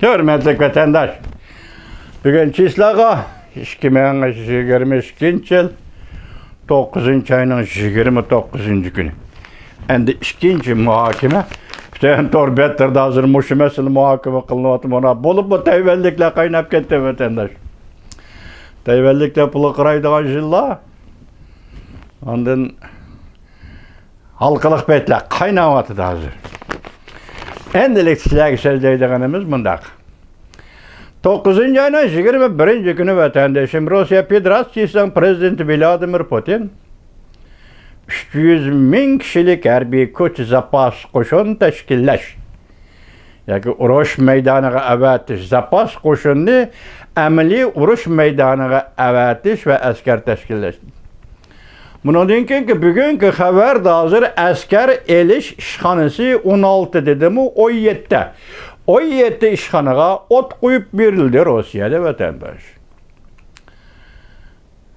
Hürmetlik vatandaş. Bugün çislağa 2022 yıl 9. ayının 29. günü. Endi ikinci muhakeme. Bütün torbettirdi hazır muşu mesele muhakeme kılınıvatım ona. Bolup bu teyvellikle kaynap gitti vatandaş. Teyvellikle pulu kıraydıgan jilla. Ondan halkılık betle kaynavatı da hazır. Endilik sizlerge söyleydiğimiz bundak. 9. ayının 21. günü vatandaşım Rusya Federasyası'nın prezidenti Vladimir Putin 300 bin kişilik harbiy kuch zapas qo'shin tashkillash yoki urush maydoniga avatish zapas qo'shinni amaliy urush maydoniga avatish va askar tashkillash. Bundan keyingi bugungi xabarda hozir askar elish ishxonasi 16 dedimi 17. 17 ishxonaga o't qo'yib berildi Rossiyada vatandosh.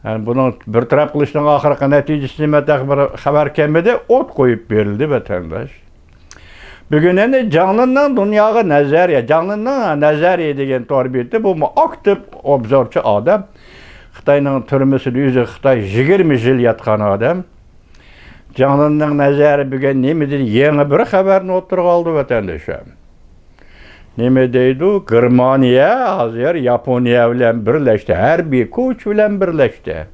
Yani bunun bir taraf kılışının ahırkı neticesi haber kelmedi, ot koyup verildi vatandaş. Bugün de canlından dünyaya nazariye, canlından nazariye degen torbiyeti bu aktif obzorçu adam. Xitayning türmüsü yüzü Xitay 20 yıl yatkan adam. Canlından nazari bugün nemidir yeni bir haberini oturup aldı vatandaşım. Neme deydi? Germaniya, hazır Yaponiya bilen birleşti. Harbiy kuch bilen birleşti.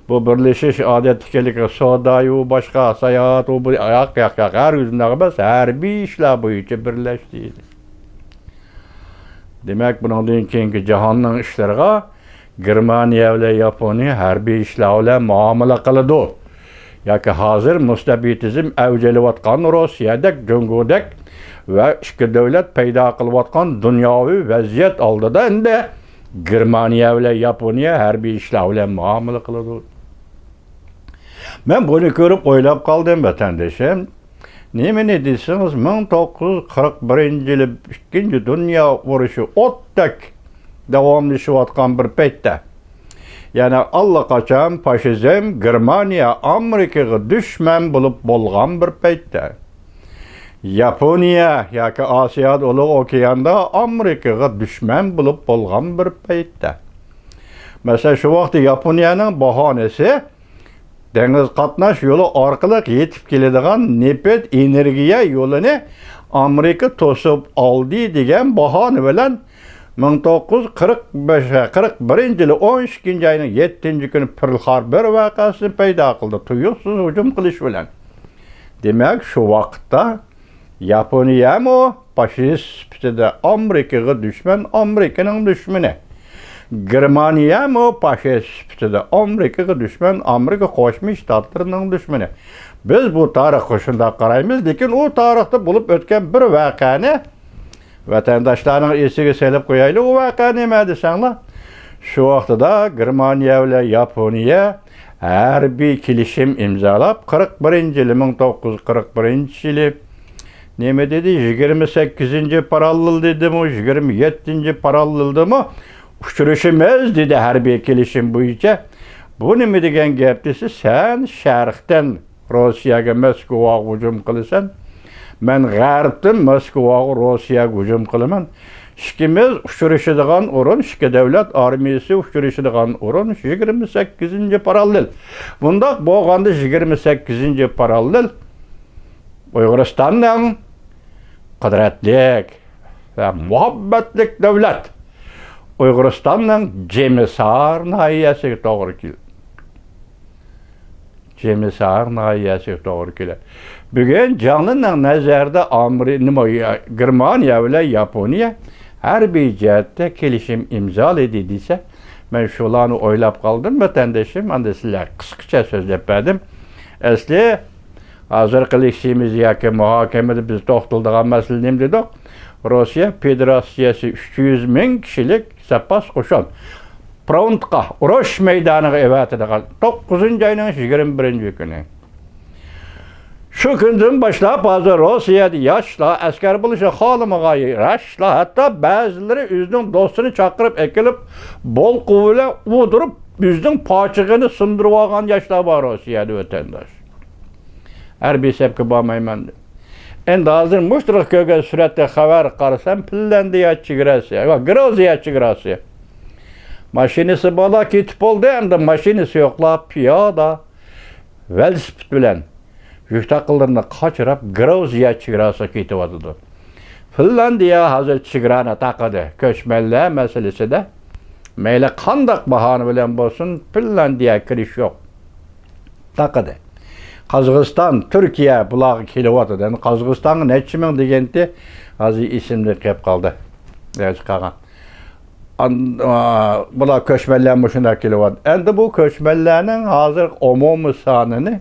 Bu birleşiş adetkelik sodayu, başka seyahat, bu ayak her yüzünden bas harbiy işler boyunca birleşti. Demek bundan keyingi jahonning ishlariga Germaniya bilan Yaponiya harbiy ishlar bilan muomala qiladi. Yoki hozir mustabidizm avjilayotgan Rossiyadek, Jungodek ve iki devlet payda kılıvatkan dünyavi vaziyet aldıda inde Germaniya ile Yaponiya harbiy ishlar bilan muomala qiladi. Ben bunu görüp oylap kaldım vatandaşım. Ne deysiniz 1941 yılı 2. Dünya Uruşu ottak davamlaşıvatkan bir paytda. Yani allaqachon faşizm Germaniya Amerikaga düşman bulup bolgan bir paytda. Yaponiya yoki Osiyada Ulug' okeanda Amerikaga düşman bulup bolgan bir paytda. Mesela şu vaqtda Yaponiyaning bahonasi dengiz qatnash yo'li orqali yetib keladigan nefet energiya yo'lini Amerika to'sib oldi degan bahona bilan 1941 yılı 12. ayının 7. günü Pearl Harbor vakasını payda kıldı. Tuyuksuz hücum qilish bilan. Demek şu vaqtda Yaponiya mı faşist sifatida Amerikaga düşman, Amerikanın düşmanı. Germaniya mı faşist sifatida Amerikaga düşman, Amerika Qo'shma Shtatlarının düşmanı. Biz bu tarixga shunday qaraymiz, lekin o tarixda bo'lib o'tgan bir voqeani vatandaşlarning esiga solib qo'yaylik. O voqea nima desanglar? Shu vaqtida Germaniya bilan Yaponiya harbiy kelishim imzolab 1941 yılı neme dedi? 28. parallel dedi mi? 27. paralleldi mi? Uçuruşumuz dedi harbiy kelishim bo'yicha. Bu nima degan gap desa, sen sharqdan Rossiyaga Moskvaga hujum qilasan, men g'arbdan Moskvaga Rossiyaga hujum qilaman. İkimiz uçuruşadigan o'rin, ikki davlat armiyasi uçuruşadigan o'rin 28. parallel. Bundaq bo'lganda 28. parallel Uyg'uristonning qudratli ve muhabbatlik davlat Uyg'uristonning Jemisar nahiyasiga to'g'ri keldi. Jemisar nahiyasiga to'g'ri keldi. Bugün canlının nazarda Germaniya ile Yaponiya harbiy jihatda kelishim imzoladiyse, men shularni o'ylab qoldim vatandoshim. Endi sizlar qisqacha so'zlab berdim. Asli hozir qilishimiz yoki muhokamada biz to'xtaladigan masala nima dedik? Rossiya Federatsiyasi 300 bin kişilik zapas qo'shin frontga, urush maydoniga evatadigan 9. ayning 21. günü. Şu günden başlayıp hazır Rossiyada yaşlar, asker buluşa halımıga yaşlar, hatta bazıları özünün dostunu çakırıp ekilip bol kuvvuyla vudurup özünün paçığını sındırıp algan yaşlar var Rossiyada vatandaş. Her bir sebki bağmayman. Endi hozir mushtiq ko'rgan suratda xabar qarasam, Finlandiya chegarasi, Gruziya chegarasi. Mashinasi bola ketib bo'ldi, endi mashinasi yo'qlab, piyoda velosiped bilan yuk taqillarni qochirib Gruziya chegarasiga ketyapti. Finlandiya hozir chegarani taqadi. Ko'chmanlar masalasida mayli qanday bahona bilan bo'lsin, Finlandiya kirish yo'q. Taqadi. Qozog'iston, Turkiya bular kelyapti. Endi Qozog'istonga necha ming deganda hozir esimda qolib qoldi. Yaxshi qolgan. Bular ko'chmanlar shunda kelyapti. Endi bu ko'chmanlarning hozir umumiy sonini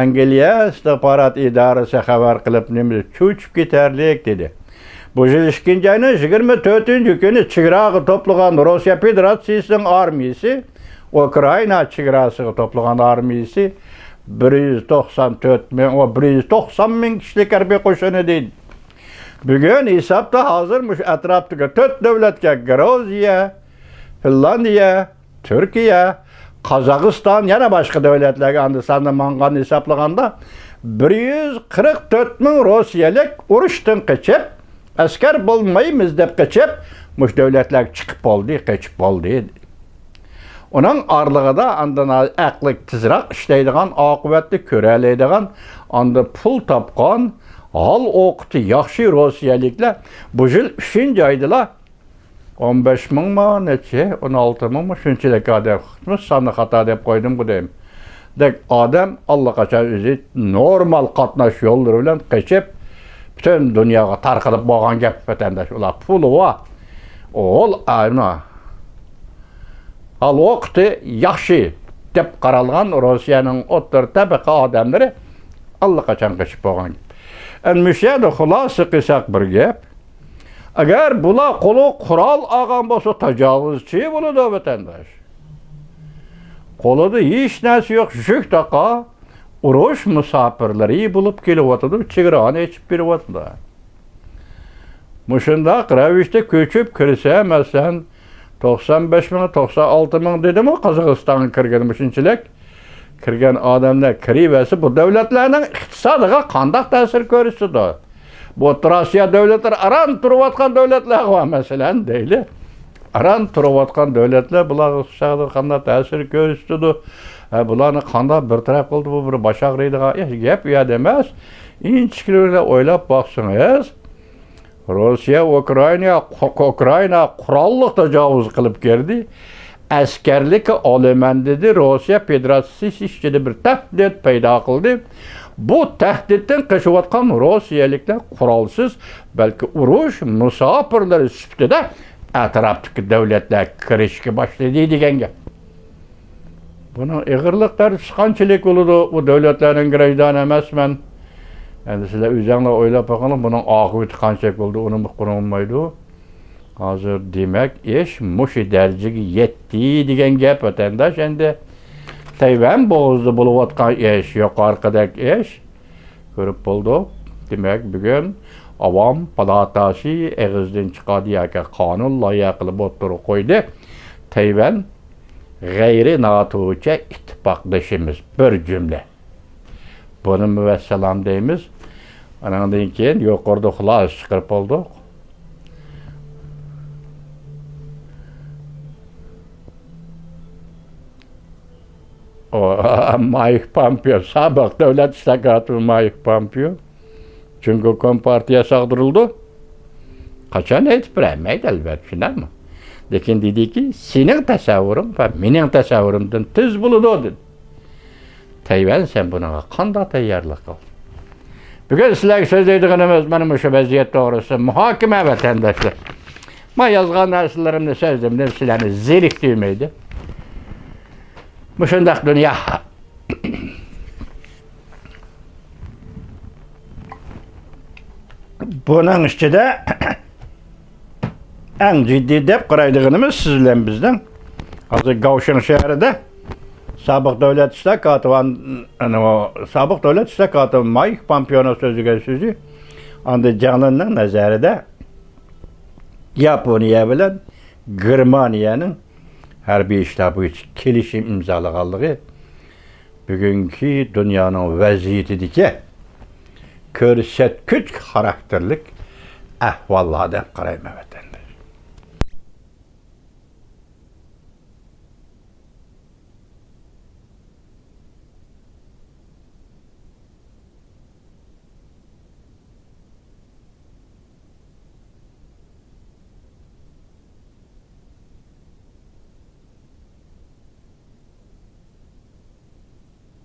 Angliya istihbarat idorasi xabar qilib, cho'chib ketarlik dedi. Bu yil 2-ayning 24-kuni chegaraga to'plagan Rossiya Federatsiyasining armiyasi, Ukraina chegarasiga to'plagan armiyasi 190 ming kishilik harbiy qo'shini deydi. Bugun hisobda hozir atrofdagi 4 davlatga Gruziya, Finlandiya, Turkiya, Qozog'iston, yana boshqa davlatlarga andisandan mangan hisoblaganda 144 ming rossiyalik urushdan qochib, askar bo'lmaymiz deb qochib, mush davlatlar chiqib qoldi, qochib qoldi. Onun arlig'ida andan aqli tezroq ishlaydigan, oqibatni ko'ralaydigan, anda pul topgan, hal o'qiti yaxshi rossiyaliklar bu yil 3-oydalar 15 ming mi, necha 16 ming mi shunchalik odam. Sonni xato deb qo'ydim bu deyim. Dek odam allaqachon o'zi normal qatnash yo'llari bilan qochib butun dunyoga tarqalib bo'lgan gap vatandosh. Ular puli va ol ayna al vaqti yaxshi deb qaralgan Rossiyaning o'rta tabaqa odamlari allaqachon qochib bo'lgan. Müşahede xulası qilsak bir gap. Agar bular qo'li qurol olgan bo'lsa, tajovuzchi bo'ladi vatandosh. Qo'lida hech narsa yo'q, shuk taqa urush musofirlari bo'lib kelyapti, chegarani yechib beryapti. Mushundaq ravishda ko'chib kirsa, masalan 95 ming, 96 ming dedimi Qozog'istonga kirgan mushunchilik kirgan odamlar kirivasi bu davlatlarning iqtisodiga qanday ta'sir ko'rsatdi? Bu Rossiya davlatlar aran turayotgan davlatlar va masalan deyli. Aran turayotgan davlatlar bular iqtisodiga qanday ta'sir ko'rsatdi? Bularni qanday bir taraf qildi, bu bir boshaqraydigan gap uyat emas. Inchiklarni o'ylab boqsangiz, Rossiya Ukraina qurolli tajovuz qilib keldi. Askerlik olaman dedi, Rossiya Federatsiyasi ishchida bir tahdid paydo qildi. Bu tahdiddan qochayotgan rossiyaliklar qurolsiz, balki urush musofirlari sifatida atrofdagi davlatlar kirishga boshladi degan gap. Buni ig'irliqlar qanchalik bo'ladi? Bu davlatlarning grajdan emasman. Endi sizlar o'zingizlar o'ylab boqinglar, buning oqibati qanchalik bo'ldi, uni muqarrarmaydi. Hozir demak, ish mushi darajaga yetdi degan gap vatandosh. Endi Tayvan bo'g'izda bo'layotgan ish, yuqoridagi ish ko'rib bo'ldik. Demak, bugun avom palatasi eg'izdan chiqadi yoki qonun loyiha qilib o'tirib qo'ydi. Tayvan g'ayri NATO'cha ittifoqdoshimiz bir jumla. Buni muvassalam deymiz. Andan keyin yuqorida xulos chiqarib oldik. Mike Pompeo, sabiq davlat ishlar katibi Mike Pompeo, chunki Kompartiya sag'dirildi. Qachon aytib bermaydi albatta, shundaymi? Lekin dediki, sening tasavvuring va mening tasavvurimdan tez bo'ladi dedi. Tayvan sen bunaqa qanday tayyorlik qil? Bugun sizlarga so'zlaydiganimiz mana shu vaziyat to'g'risida muhokama vatandoshlar. Men yozgan narsalarimni so'zimdan sizlarni zeriktirmaydi. Shundaq dunyo. Buning ichida eng jiddiy deb qaraydiganimiz siz bilan bizdan hozir Gavshin shahrida sobiq davlat ishlar kotibi Mike Pompeo'ning so'ziga so'zi Andijonning nazarida Yaponiya bilan Germaniyaning harbiy ishlar bo'yicha kelishim imzolaganligi bugungi dunyoning vaziyatidagi ko'rsatkuch xarakterlik ahvollar deb qarayman vatan.